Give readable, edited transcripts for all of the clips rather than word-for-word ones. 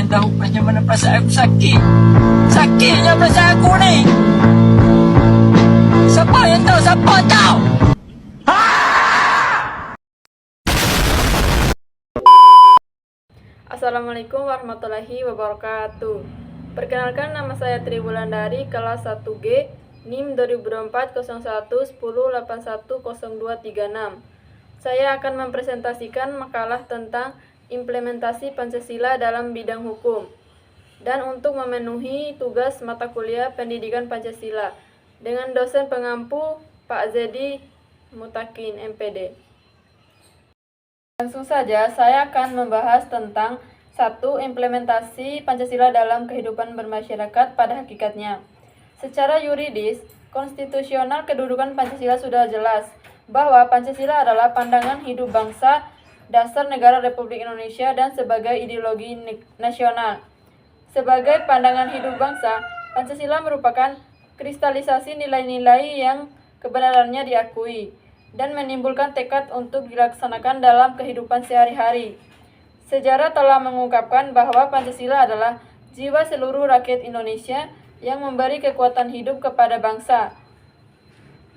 tahu macam mana perasaan aku sakit. Sakitnya perasaan aku ni. Siapa yang tahu? Siapa tahu? Assalamualaikum warahmatullahi wabarakatuh. Perkenalkan, nama saya Tri Wulandari, kelas 1G, NIM 2024-01-1081-0236. Saya akan mempresentasikan makalah tentang implementasi Pancasila dalam bidang hukum, dan untuk memenuhi tugas mata kuliah Pendidikan Pancasila dengan dosen pengampu Pak Zedi Mutakin, MPD. Langsung saja, saya akan membahas tentang 1. Implementasi Pancasila dalam kehidupan bermasyarakat pada hakikatnya. Secara yuridis, konstitusional kedudukan Pancasila sudah jelas bahwa Pancasila adalah pandangan hidup bangsa, dasar negara Republik Indonesia, dan sebagai ideologi nasional. Sebagai pandangan hidup bangsa, Pancasila merupakan kristalisasi nilai-nilai yang kebenarannya diakui dan menimbulkan tekad untuk dilaksanakan dalam kehidupan sehari-hari. Sejarah telah mengungkapkan bahwa Pancasila adalah jiwa seluruh rakyat Indonesia yang memberi kekuatan hidup kepada bangsa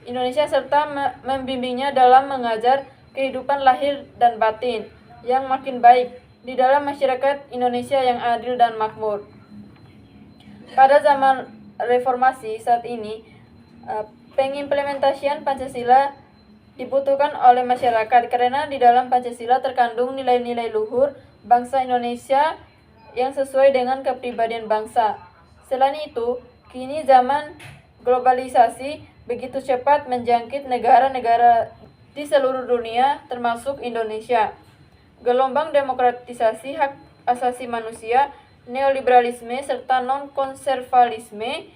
Indonesia serta membimbingnya dalam mengajar kehidupan lahir dan batin yang makin baik di dalam masyarakat Indonesia yang adil dan makmur. Pada zaman reformasi saat ini, pengimplementasian Pancasila dibutuhkan oleh masyarakat karena di dalam Pancasila terkandung nilai-nilai luhur bangsa Indonesia yang sesuai dengan kepribadian bangsa. Selain itu, kini zaman globalisasi begitu cepat menjangkit negara-negara di seluruh dunia termasuk Indonesia. Gelombang demokratisasi hak asasi manusia, neoliberalisme, serta non-konservalisme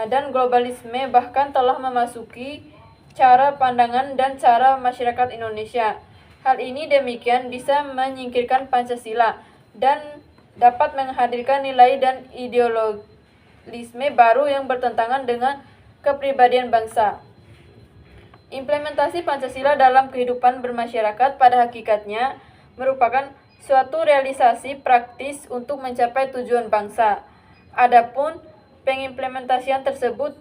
dan globalisme bahkan telah memasuki cara pandangan dan cara masyarakat Indonesia. Hal ini demikian bisa menyingkirkan Pancasila dan dapat menghadirkan nilai dan ideologisme baru yang bertentangan dengan kepribadian bangsa. Implementasi Pancasila dalam kehidupan bermasyarakat pada hakikatnya merupakan suatu realisasi praktis untuk mencapai tujuan bangsa. Adapun pengimplementasian tersebut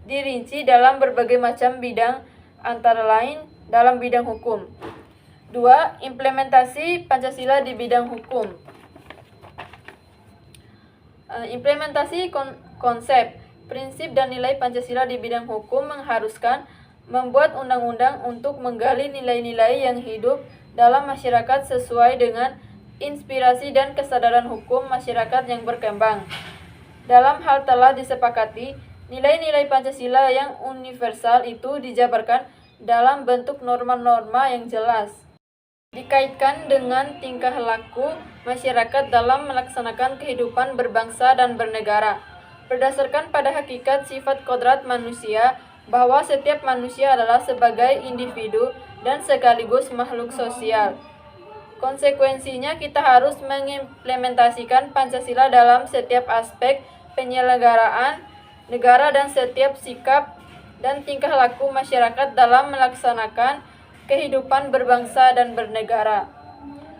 dirinci dalam berbagai macam bidang, antara lain dalam bidang hukum. 2. Implementasi Pancasila di bidang hukum. Implementasi konsep, prinsip, dan nilai Pancasila di bidang hukum mengharuskan membuat undang-undang untuk menggali nilai-nilai yang hidup dalam masyarakat sesuai dengan inspirasi dan kesadaran hukum masyarakat yang berkembang. Dalam hal telah disepakati, nilai-nilai Pancasila yang universal itu dijabarkan dalam bentuk norma-norma yang jelas, dikaitkan dengan tingkah laku masyarakat dalam melaksanakan kehidupan berbangsa dan bernegara. Berdasarkan pada hakikat sifat kodrat manusia, bahwa setiap manusia adalah sebagai individu dan sekaligus makhluk sosial. Konsekuensinya, kita harus mengimplementasikan Pancasila dalam setiap aspek penyelenggaraan negara dan setiap sikap dan tingkah laku masyarakat dalam melaksanakan kehidupan berbangsa dan bernegara.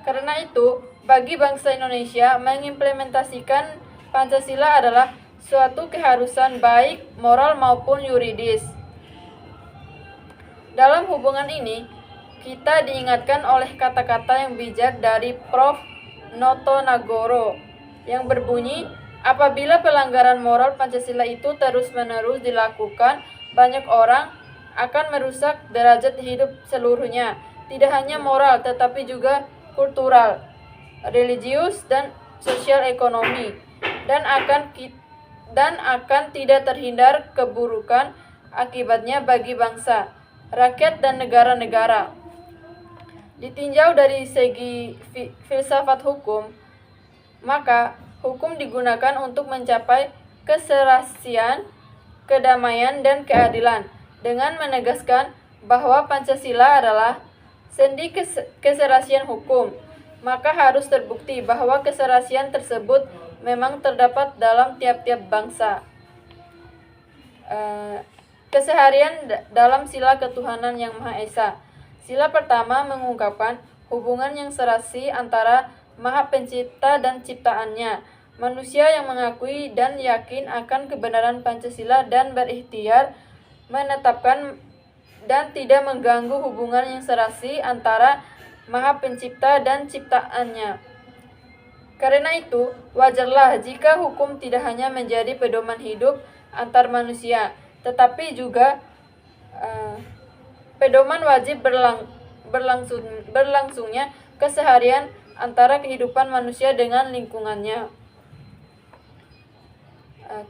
Karena itu, bagi bangsa Indonesia, mengimplementasikan Pancasila adalah suatu keharusan baik moral maupun yuridis. Dalam hubungan ini, kita diingatkan oleh kata-kata yang bijak dari Prof. Noto Nagoro yang berbunyi, apabila pelanggaran moral Pancasila itu terus-menerus dilakukan, banyak orang akan merusak derajat hidup seluruhnya, tidak hanya moral tetapi juga kultural, religius, dan sosial ekonomi, dan akan tidak terhindar keburukan akibatnya bagi bangsa, rakyat, dan negara-negara. Ditinjau dari segi filsafat hukum, maka hukum digunakan untuk mencapai keserasian, kedamaian, dan keadilan, dengan menegaskan bahwa Pancasila adalah sendi keserasian hukum. Maka harus terbukti bahwa keserasian tersebut memang terdapat dalam tiap-tiap bangsa. Keseharian dalam sila ketuhanan yang Maha Esa. Sila pertama mengungkapkan hubungan yang serasi antara Maha Pencipta dan ciptaannya. Manusia yang mengakui dan yakin akan kebenaran Pancasila dan berikhtiar menetapkan dan tidak mengganggu hubungan yang serasi antara Maha Pencipta dan ciptaannya. Karena itu, wajarlah jika hukum tidak hanya menjadi pedoman hidup antar manusia, tetapi juga pedoman wajib berlangsungnya keseharian antara kehidupan manusia dengan lingkungannya.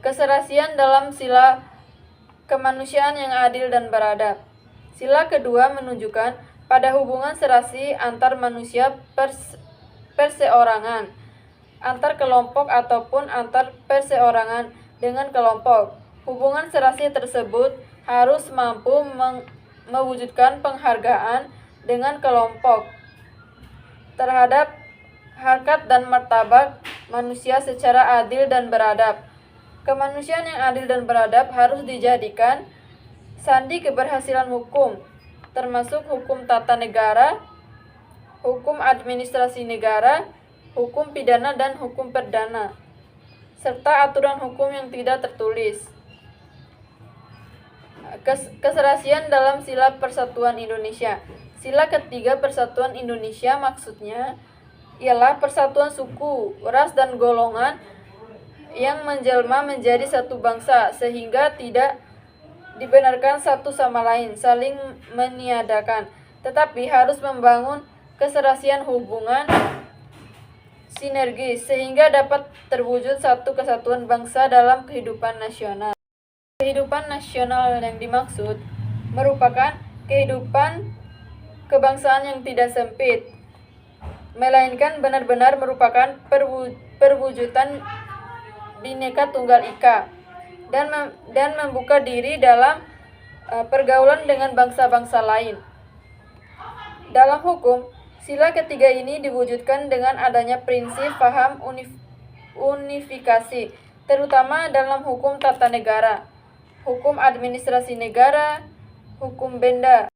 Keserasian dalam sila kemanusiaan yang adil dan beradab. Sila kedua menunjukkan pada hubungan serasi antar manusia perseorangan, antar kelompok ataupun antar perseorangan dengan kelompok. Hubungan serasi tersebut harus mampu mewujudkan penghargaan dengan kelompok terhadap harkat dan martabat manusia secara adil dan beradab. Kemanusiaan yang adil dan beradab harus dijadikan sandi keberhasilan hukum, termasuk hukum tata negara, hukum administrasi negara, hukum pidana dan hukum perdana, serta aturan hukum yang tidak tertulis. Keserasian dalam sila Persatuan Indonesia. Sila ketiga Persatuan Indonesia maksudnya ialah persatuan suku, ras, dan golongan yang menjelma menjadi satu bangsa sehingga tidak dibenarkan satu sama lain saling meniadakan, tetapi harus membangun keserasian hubungan sinergis sehingga dapat terwujud satu kesatuan bangsa dalam kehidupan nasional. Kehidupan nasional yang dimaksud merupakan kehidupan kebangsaan yang tidak sempit, melainkan benar-benar merupakan perwujudan Bhinneka Tunggal Ika dan membuka diri dalam pergaulan dengan bangsa-bangsa lain. Dalam hukum, sila ketiga ini diwujudkan dengan adanya prinsip paham unifikasi, terutama dalam hukum tata negara, hukum administrasi negara, hukum benda,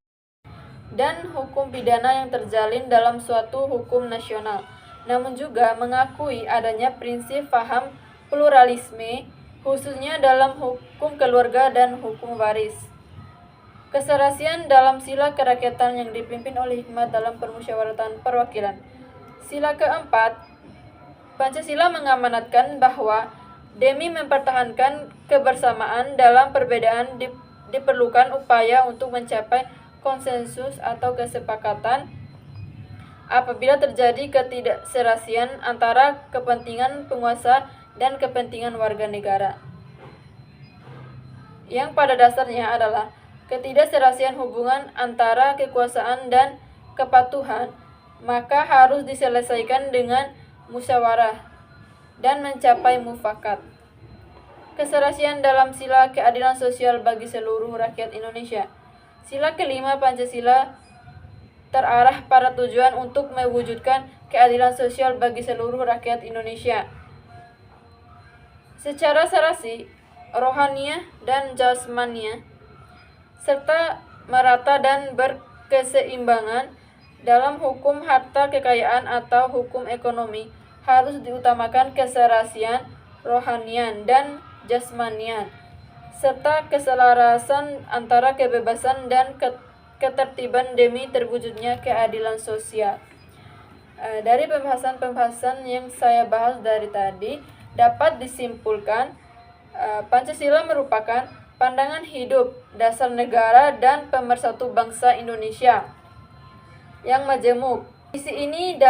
dan hukum pidana yang terjalin dalam suatu hukum nasional. Namun juga mengakui adanya prinsip paham pluralisme, khususnya dalam hukum keluarga dan hukum waris. Keserasian dalam sila kerakyatan yang dipimpin oleh hikmat dalam permusyawaratan perwakilan. Sila keempat, Pancasila mengamanatkan bahwa demi mempertahankan kebersamaan dalam perbedaan diperlukan upaya untuk mencapai konsensus atau kesepakatan apabila terjadi ketidakserasian antara kepentingan penguasa dan kepentingan warga negara, yang pada dasarnya adalah ketidakserasian hubungan antara kekuasaan dan kepatuhan, maka harus diselesaikan dengan musyawarah dan mencapai mufakat. Keserasian dalam sila keadilan sosial bagi seluruh rakyat Indonesia. Sila kelima Pancasila terarah pada tujuan untuk mewujudkan keadilan sosial bagi seluruh rakyat Indonesia secara serasi, rohaniah, dan jasmaniah, serta merata dan berkeseimbangan. Dalam hukum harta kekayaan atau hukum ekonomi harus diutamakan keserasian rohanian dan jasmanian, serta keselarasan antara kebebasan dan ketertiban demi terwujudnya keadilan sosial. Dari pembahasan yang saya bahas dari tadi, dapat disimpulkan Pancasila merupakan pandangan hidup dasar negara dan pemersatu bangsa Indonesia yang majemuk. Visi ini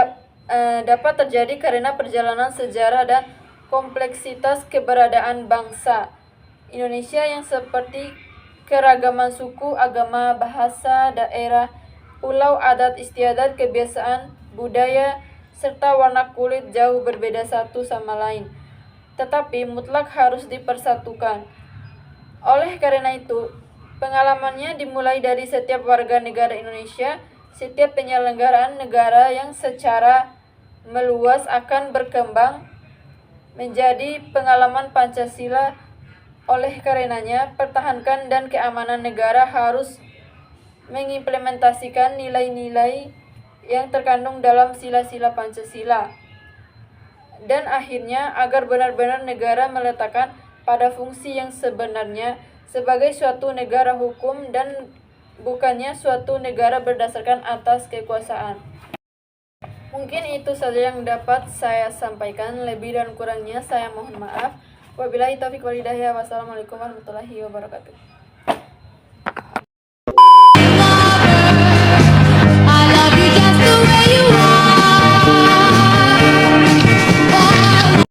dapat terjadi karena perjalanan sejarah dan kompleksitas keberadaan bangsa Indonesia yang seperti keragaman suku, agama, bahasa, daerah, pulau, adat istiadat, kebiasaan, budaya, serta warna kulit jauh berbeda satu sama lain, tetapi mutlak harus dipersatukan. Oleh karena itu, pengalamannya dimulai dari setiap warga negara Indonesia, setiap penyelenggaraan negara yang secara meluas akan berkembang menjadi pengalaman Pancasila. Oleh karenanya, pertahankan dan keamanan negara harus mengimplementasikan nilai-nilai yang terkandung dalam sila-sila Pancasila. Dan akhirnya, agar benar-benar negara meletakkan pada fungsi yang sebenarnya sebagai suatu negara hukum dan bukannya suatu negara berdasarkan atas kekuasaan. Mungkin itu saja yang dapat saya sampaikan. Lebih dan kurangnya saya mohon maaf. Wabillahi taufiq wal hidayah. Wassalamualaikum warahmatullahi wabarakatuh.